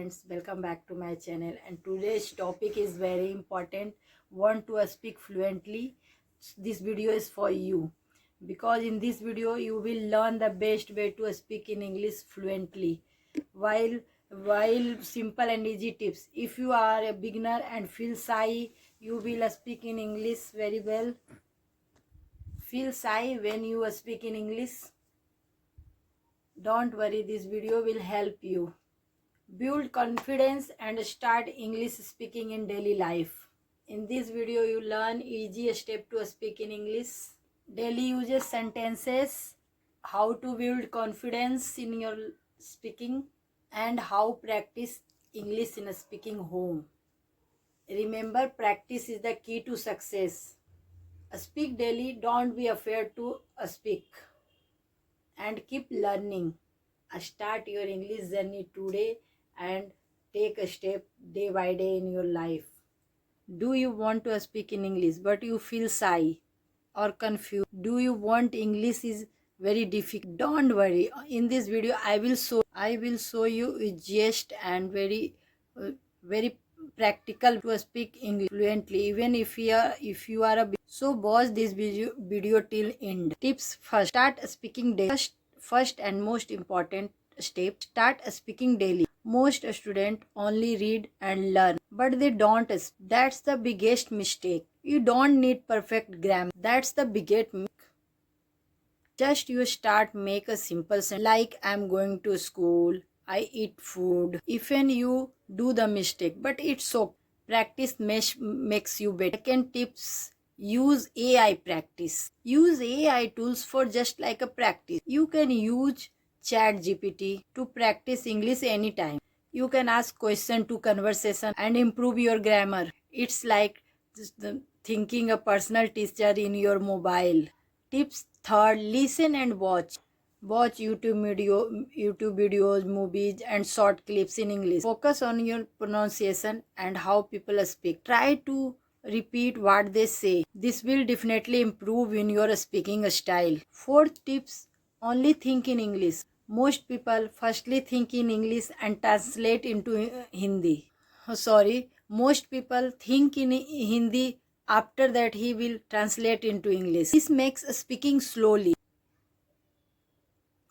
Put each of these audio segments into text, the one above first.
friends, welcome back to my channel. And today's topic is very important. Want to speak fluently? This video is for you, because in this video you will learn the best way to speak in English fluently, while simple and easy tips. If you are a beginner and feel shy, you will speak in English very well. Feel shy when you speak in English? Don't worry, this video will help you build confidence and start English speaking in daily life. In this video you learn easy step to speak in English, daily uses sentences, how to build confidence in your speaking, and how practice English in a speaking home. Remember, practice is the key to success. Speak daily, don't be afraid to speak, and keep learning. Start your English journey today and take a step day by day in your life. Do you want to speak in English but you feel shy or confused? Do you want English is very difficult? Don't worry. In this video I will show you just and very practical to speak English fluently, even if you are a so watch this video till end. Tips: first, start speaking daily. First and most important step, start speaking daily. Most students only read and learn, but they don't speak. That's the biggest mistake. You don't need perfect grammar. That's the biggest mistake. Just you start, make a simple sentence like I'm going to school, I eat food. Even you do the mistake, but it's okay. Practice makes you better. Second tips, use AI practice. Use AI tools for just like a practice. You can use ChatGPT to practice English anytime. You can ask question to conversation and improve your grammar. It's like thinking a personal teacher in your mobile. Tips third, listen and watch. Watch YouTube videos, movies, and short clips in English. Focus on your pronunciation and how people speak. Try to repeat what they say. This will definitely improve in your speaking style. Fourth tips, only think in English. Most people firstly think in English and translate into Hindi. Most people think in Hindi, after that he will translate into English. This makes speaking slowly.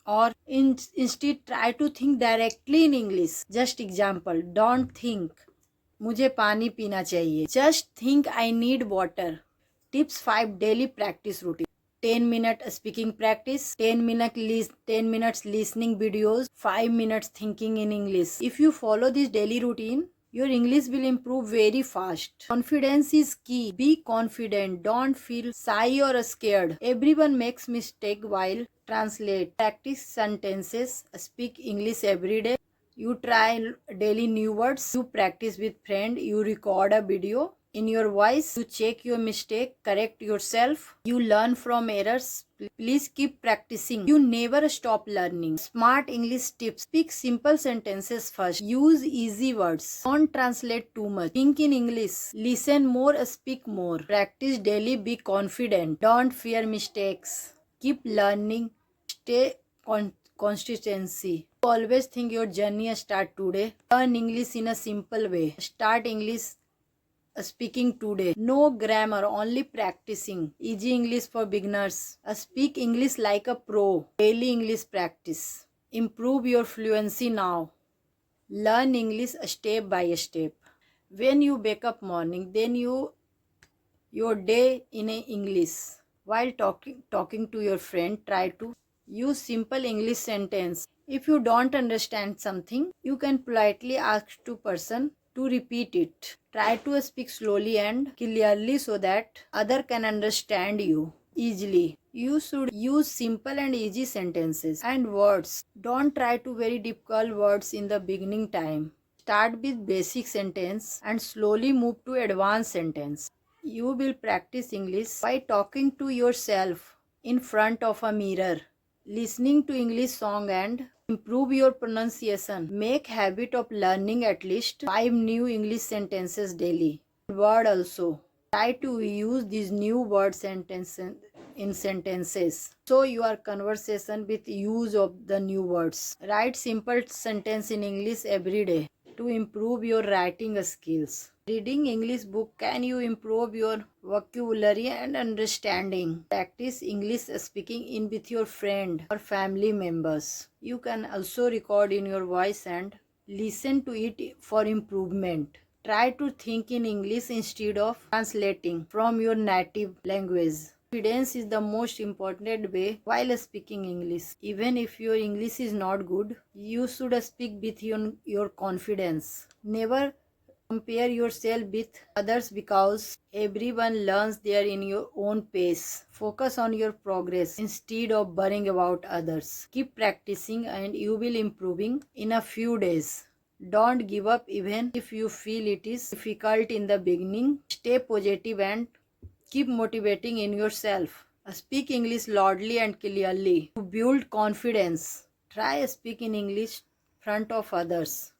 Or instead try to think directly in English. Just example, don't think मुझे पानी पीना चाहिए. Just think I need water. Tips 5, daily practice routine. 10-minute speaking practice, 10 minutes listening videos, 5 minutes thinking in English. If you follow this daily routine, your English will improve very fast. Confidence is key. Be confident. Don't feel shy or scared. Everyone makes mistake while translate. Practice sentences. Speak English every day. You try daily new words. You practice with friend. You record a video in your voice. You check your mistake, correct yourself. You learn from errors. Please keep practicing. You never stop learning. Smart English tips. Speak simple sentences first. Use easy words. Don't translate too much. Think in English. Listen more, speak more. Practice daily. Be confident. Don't fear mistakes. Keep learning. Stay consistency. Always think your journey start today. Learn English in a simple way. Start English speaking today. No grammar, only practicing. Easy English for beginners. Speak English like a pro. Daily English practice. Improve your fluency now. Learn English step by step. When you wake up morning, then your day in English. While talking to your friend, try to use simple English sentence. If you don't understand something, you can politely ask to person to repeat it. Try to speak slowly and clearly so that other can understand you easily. You should use simple and easy sentences and words. Don't try to very difficult words in the beginning time. Start with basic sentence and slowly move to advanced sentence. You will practice English by talking to yourself in front of a mirror, listening to English song, and improve your pronunciation. Make habit of learning at least 5 new English sentences daily. Word also. Try to use these new word sentences in sentences. So your conversation with use of the new words. Write simple sentence in English every day. to improve your writing skills. Reading English book can you improve your vocabulary and understanding. Practice English speaking in with your friend or family members. You can also record in your voice and listen to it for improvement. Try to think in English instead of translating from your native language. Confidence is the most important way while speaking English. Even if your English is not good, you should speak with your confidence. Never compare yourself with others because everyone learns there in your own pace. Focus on your progress instead of worrying about others. Keep practicing and you will improving in a few days. Don't give up even if you feel it is difficult in the beginning. Stay positive and keep motivating in yourself. Speak English loudly and clearly to build confidence. Try speaking English front of others.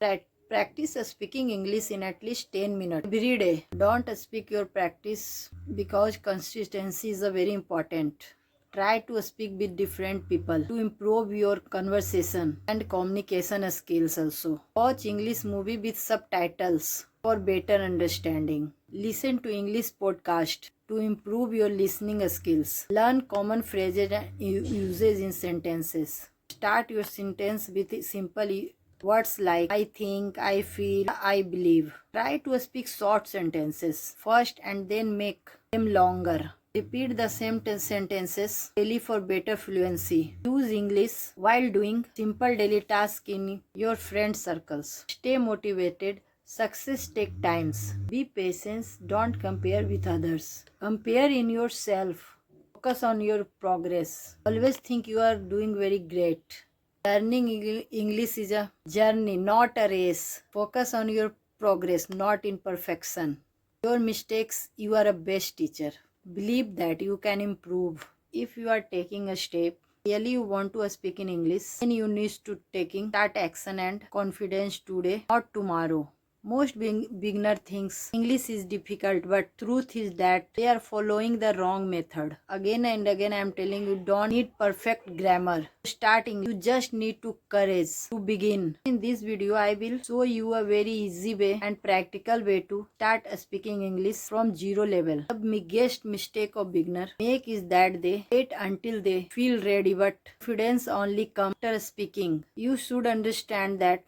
Practice speaking English in at least 10 minutes every day. Don't speak your practice because consistency is a very important. Try to speak with different people to improve your conversation and communication skills also. Watch English movie with subtitles for better understanding. Listen to English podcast to improve your listening skills. Learn common phrases and uses in sentences. Start your sentence with simple words like I think, I feel, I believe. Try to speak short sentences first and then make them longer. Repeat the same sentences daily for better fluency. Use English while doing simple daily tasks in your friend circles. Stay motivated. Success takes times. Be patient. Don't compare with others. Compare in yourself. Focus on your progress. Always think you are doing very great. Learning English is a journey, not a race. Focus on your progress, not in perfection. Your mistakes, you are a best teacher. Believe that you can improve. If you are taking a step, really you want to speak in English, then you need to start action and confidence today, not tomorrow. Most beginner thinks English is difficult, but truth is that they are following the wrong method. Again and again I am telling you, don't need perfect grammar. Starting, you just need to courage to begin. In this video, I will show you a very easy way and practical way to start speaking English from zero level. The biggest mistake of beginner make is that they wait until they feel ready, but confidence only comes after speaking. You should understand that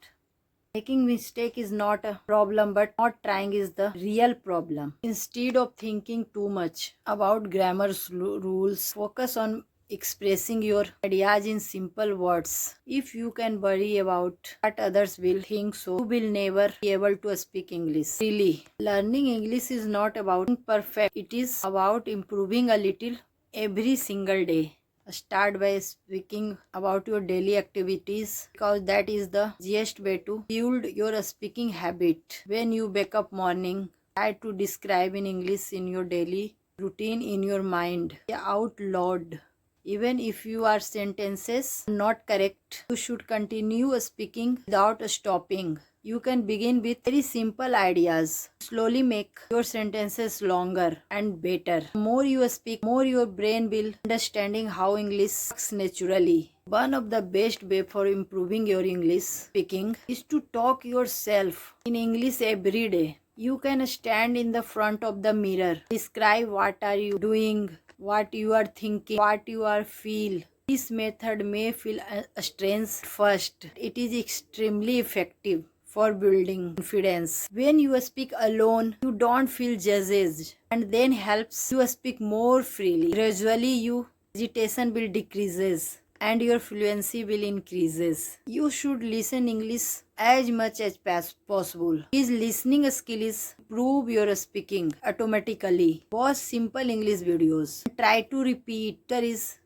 making mistake is not a problem, but not trying is the real problem. Instead of thinking too much about grammar rules, focus on expressing your ideas in simple words. If you can worry about what others will think, so you will never be able to speak English. Really, learning English is not about being perfect. It is about improving a little every single day. Start by speaking about your daily activities because that is the easiest way to build your speaking habit. When you wake up morning, try to describe in English in your daily routine in your mind out loud. Even if your sentences are not correct, you should continue speaking without stopping. You can begin with very simple ideas. Slowly make your sentences longer and better. The more you speak, more your brain will understanding how English works naturally. One of the best way for improving your English speaking is to talk yourself in English every day. You can stand in the front of the mirror. Describe what are you doing, what you are thinking, what you are feel. This method may feel strange at first. It is extremely effective for building confidence. When you speak alone, you don't feel judged and then helps you speak more freely. Gradually, your hesitation will decreases and your fluency will increases. You should listen English as much as possible. His listening skill is improve your speaking automatically. Watch simple English videos. Try to repeat. There is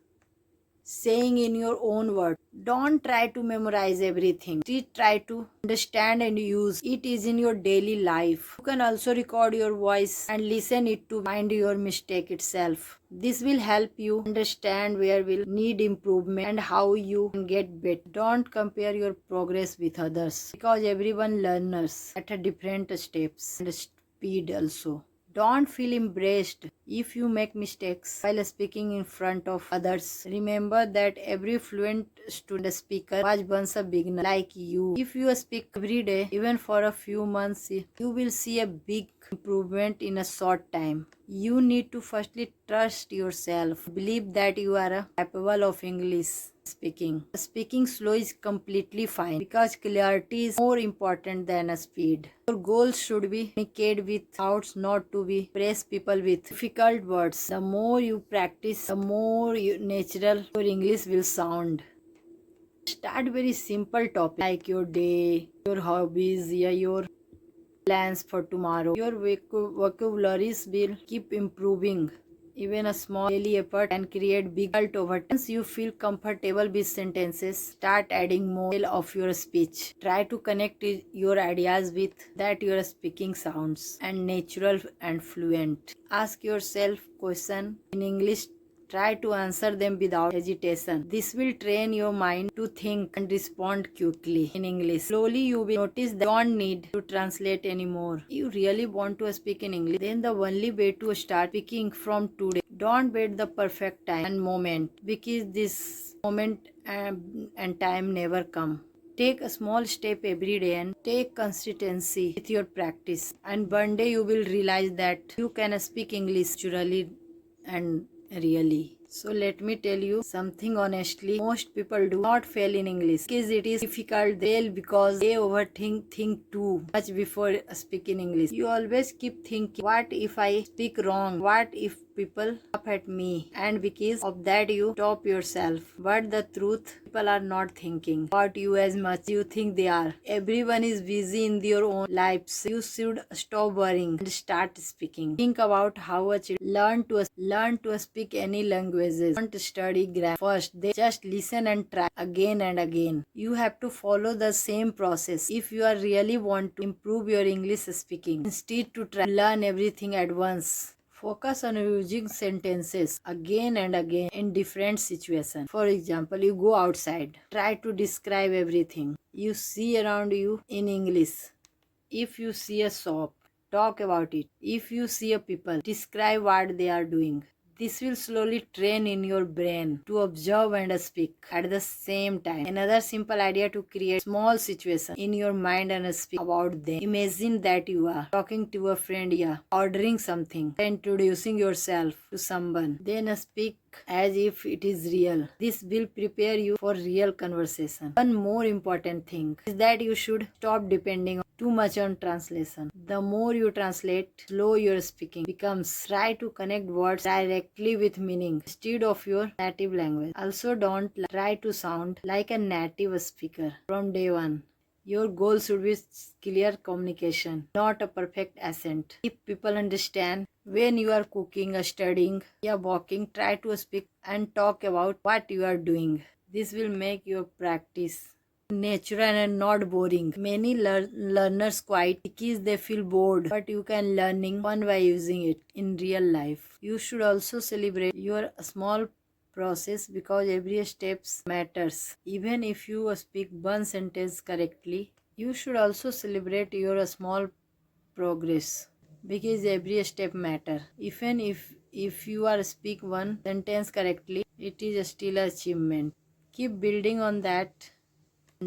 saying in your own words. Don't try to memorize everything. Just try to understand and use it is in your daily life. You can also record your voice and listen it to find your mistake itself. This will help you understand where will need improvement and how you can get better. Don't compare your progress with others because everyone learns at a different steps and speed also. Don't feel embarrassed if you make mistakes while speaking in front of others. Remember that every fluent student speaker was once a beginner like you. If you speak every day, even for a few months, you will see a big improvement in a short time. You need to firstly trust yourself. Believe that you are capable of English speaking. Speaking slow is completely fine because clarity is more important than a speed. Your goal should be communicate with thoughts, not to be impress people with difficult words. The more you practice, the more natural your English will sound. Start very simple topic like your day, your hobbies, your plans for tomorrow. Your vocabularies will keep improving. Even a small daily effort can create big result over time. Once you feel comfortable with sentences, start adding more of your speech. Try to connect your ideas with that your speaking sounds and natural and fluent. Ask yourself question in English. Try to answer them without hesitation. This will train your mind to think and respond quickly in English. Slowly you will notice that you don't need to translate anymore. If you really want to speak in English, then the only way to start speaking from today. Don't wait the perfect time and moment because this moment and time never come. Take a small step every day and take consistency with your practice. And one day you will realize that you can speak English naturally and really. So let me tell you something honestly. Most people do not fail in English because it is difficult. They fail because they think too much before speaking English. You always keep thinking, what if I speak wrong? What if people laugh at me? And because of that you stop yourself. But the truth, people are not thinking about you as much as you think they are. Everyone is busy in their own lives. You should stop worrying and start speaking. Think about how a child learn to speak any languages. Don't study grammar first. They just listen and try again and again. You have to follow the same process if you are really want to improve your English speaking. Instead to try to learn everything at once. Focus on using sentences again and again in different situations. For example, you go outside. Try to describe everything you see around you in English. If you see a shop, talk about it. If you see a people, describe what they are doing. This will slowly train in your brain to observe and speak at the same time. Another simple idea to create small situation in your mind and speak about them. Imagine that you are talking to a friend, ordering something, introducing yourself to someone. Then speak as if it is real. This will prepare you for real conversation. One more important thing is that you should stop depending too much on translation. The more you translate, slow your speaking becomes. Try to connect words directly with meaning instead of your native language. Also, don't try to sound like a native speaker from day one. Your goal should be clear communication, not a perfect accent. If people understand when you are cooking or studying, walking, try to speak and talk about what you are doing. This will make your practice natural and not boring. Many learners quit because they feel bored, but you can learning fun by using it in real life. You should also celebrate your small process because every step matters. Even if you speak one sentence correctly, you should also celebrate your small progress because every step matter. Even if you are speak one sentence correctly, it is still an achievement. Keep building on that.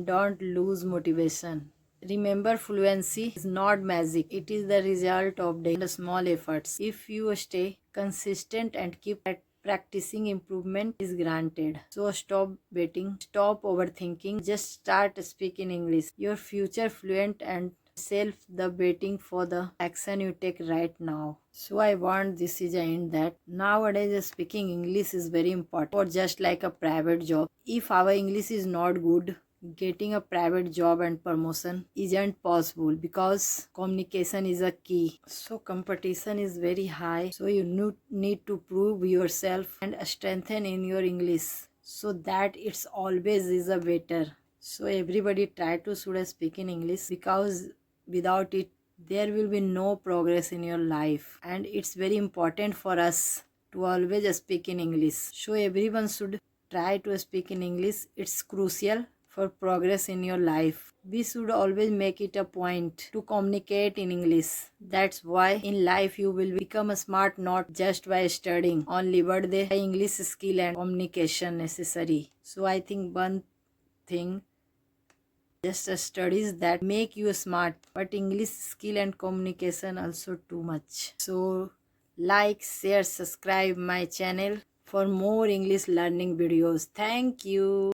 Don't lose motivation. Remember, fluency is not magic. It is the result of daily small efforts. If you stay consistent and keep practicing, improvement is granted. So stop waiting, stop overthinking, just start speaking English. Your future fluent and self the waiting for the action you take right now. So I want this is an end that nowadays speaking English is very important or just like a private job. If our English is not good, getting a private job and promotion isn't possible because communication is a key. So competition is very high. So you need to prove yourself and strengthen in your English so that it's always is a better. So everybody try to should speak in English because without it there will be no progress in your life, and it's very important for us to always speak in English. So everyone should try to speak in English. It's crucial for progress in your life. We should always make it a point to communicate in English. That's why in life you will become smart not just by studying only, but the English skill and communication necessary. So I think one thing, just studies that make you smart, but English skill and communication also too much. So like, share, subscribe my channel for more English learning videos. Thank you.